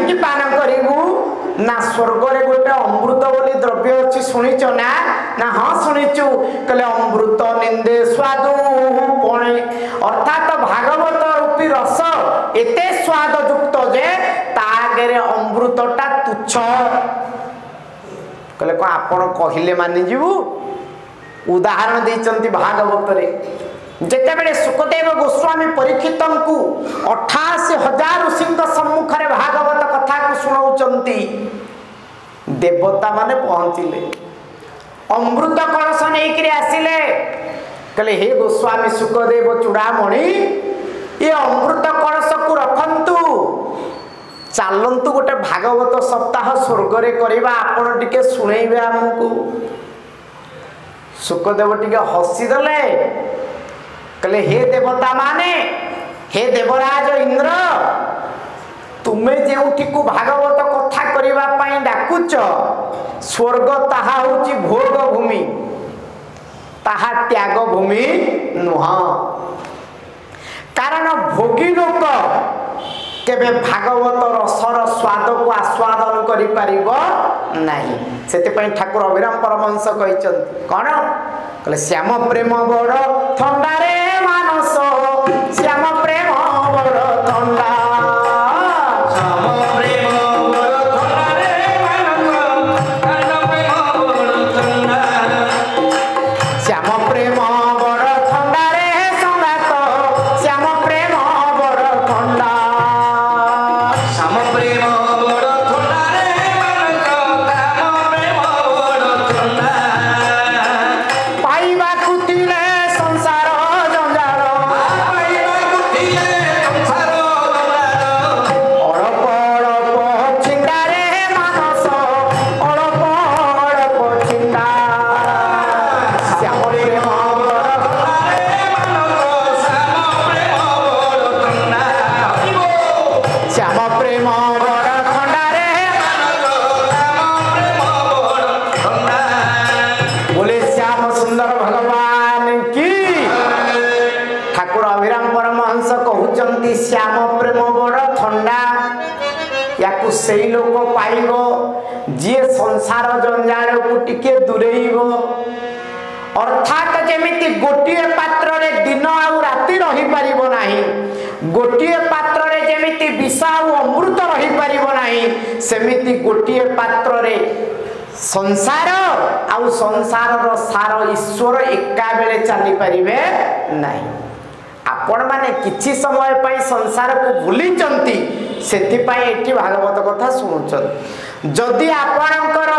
कहीं पान करू ना स्वर्ग रे गोटे अमृत बोली द्रव्य अच्छी शुणीच ना ना हाँ शुणीचु कहले अमृत निंदे स्वादु पणे अर्थात भागवत रूपी रस एते स्वाद युक्त जे तागे अमृतटा तुच्छ कहले को आपण कहिले मानि जीवु उदाहरण देइचंती भागवत रे जेते बेले सुखदेव गोस्वामी परीक्षित को 88,000 ऋषि सम्मुख रे भागवत कथा को सुनाउचंती देवता माने पहुंचिले अमृत कलश नहीं आसिले कहले हे गोस्वामी सुखदेव चूड़ामणि ये अमृत कलश को रखंतु चलंतु गोटे भागवत सप्ताह स्वर्ग रे करबा आपण टिके सुनैबे हमकु सुखदेव टिके हसी दले कहले हे देवता माने हे देवराज इंद्र तुम्हें जेउठी को भागवत कथा करिबा पई डाकुच स्वर्ग ताहा होची भोग भूमि ताहा त्याग भूमि नुह कारण भोगी लोक केबे भागवत रसर स्वाद को आस्वादन करि परिबो नाही सेते पई ठाकुर अभिराम परमहंस कहिचंती कोन कहले श्याम प्रेम बड़ ठंडा रे मानस श्याम प्रेम बड़ ठंडा से लोक पाइब जी संसार जंजाल को टिके दूरेइब अर्थात जेमिति गोटिए पात्र रे दिन आउ राति रही परिबो नाही गोटिए पात्र रे जेमिति विष आउ अमृत रही परिबो नाही सेमिति गोटिए पात्र रे संसार आउ संसार रो सार ईश्वर एका बेले चली परिबे नाही आपण माने किछि समय पई संसार को भूली चंती सेति पई एठी भागवत कथा सुनुचन जदि आपणकर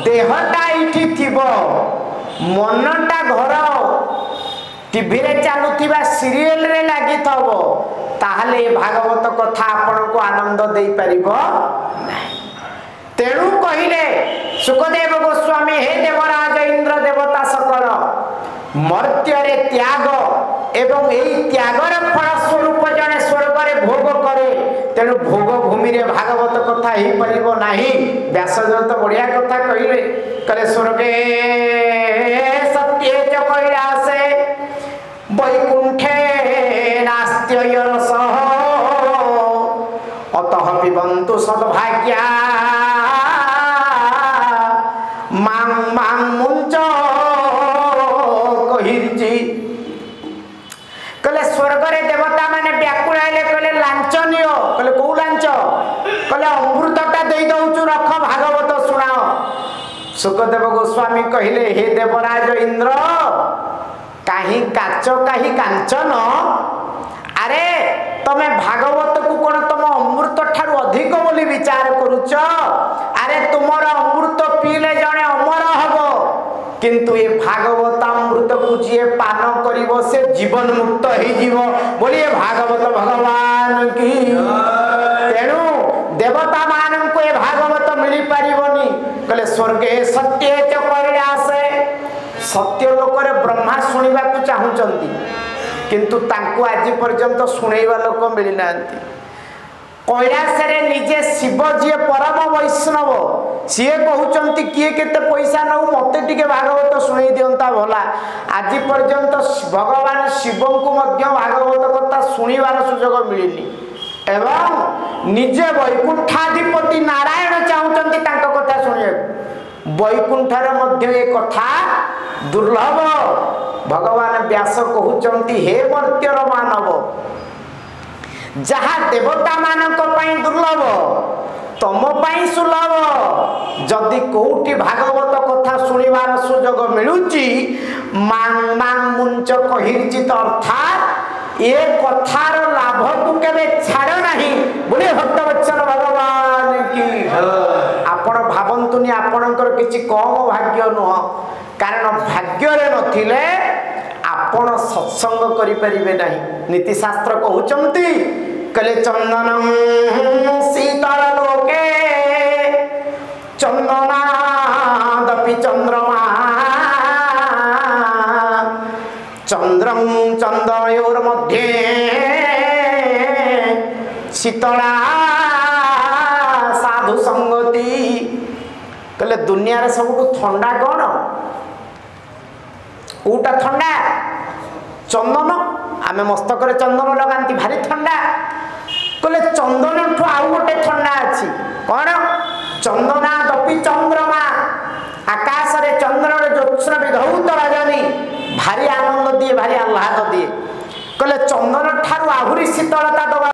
देहटा इठी थिबो मनटा घर टीवी रे चालुथिबा सीरियल रे लागि थबो ताहले भागवत कथा आपण को आनंद देई परिबो नाही तेणु कहिले सुखदेव गोस्वामी हे देवराज इंद्र देवता सकल मर्त्य रे त्याग एवं एई त्यागर फल स्वरूप जने स्वर्ग रे भोग करे तेणु भोग भूमि रे भागवत कथा ही परिबो नाही व्यासदेव तो बढ़िया कथा कहिले करे स्वर्गे सत्ये च कैलासे वैकुंठे नास्त्य रस अतः पिबन्तु सद्भाग्या मां मां मुंच कहिरची कहले स्वर्ग रे देवता माने व्याकुल आइले कहले लांच नियो कहले को लांच कहले अमृतटा देई दउचु रख भागवत सुनाओ सुखदेव गोस्वामी कहिले हे देवराज इंद्र काहे काच काहे कांचन अरे तमे भागवत को कोन तम अमृत ठारू अधिक बोली विचार करूच अरे तुमर अमृत पीले जणे अमर हबो किंतु ये भागवत अमृत को जे पान करिवो से जीवन मुक्त ही जीव बोलिए भागवत भगवान की तेणु देवता मान को ये भागवत मिली परिबोनी कहले स्वर्गे सत्य च कैलासे सत्य लोक रे ब्रह्मा सुनिबा को चाहुचंती किंतु तांको आज पर्यंत सुनेबा लोक मिली नांती कैलाश रे निजे शिव जी परम वैष्णव सी कहउचंती किए केते पैसा नउ मते टिके भागवत सुनै दियंता भला आज पर्यंत भगवान शिव को मध्य भागवत कथा सुनिबार सुजोग मिलिनी एवं निजे वैकुंठाधिपति नारायण चाहते कथा शुणा वैकुंठर मध्य ये कथा दुर्लभ भगवान व्यास कहते हे मर्त्यर मानव जहा देवता मानक पई दुर्लभ तम पई सुलभ जदि कोठी भागवत कथा सुनिबार सुजोग मिलुची मांग मांग मुंच कहिर्चित अर्थात ये कथार लाभ तू केबे छाड़ नाही बोले भक्तवत्सल भगवान की आपण भावंतुनी आपणकर किछि कम भाग्य नुह कारण भाग्य रे नथिले आपण सत्संग करि परिबे नाही नीति शास्त्र कहउचंती कले चंदनम शीतल लोके चंदनादपि चंद्रमा चंद्रम चंद्रयोर मध्ये शीतला साधु संगति कले दुनिया रे सबको ठंडा कौन कोटा ठंडा चंदन आमे मस्तक रे चंदन लगांती भारी ठंडा कले चंदन ठु आउ गोटे ठंडा अछि कौन चंदना दपि चंद्रमा आकाश रे चंद्र रे ज्योत्स्ना विधौत रजनी भारी आनंद दिए भारी आह्लाद दिए कले चंदन ठारू आहुरी शीतलता दबा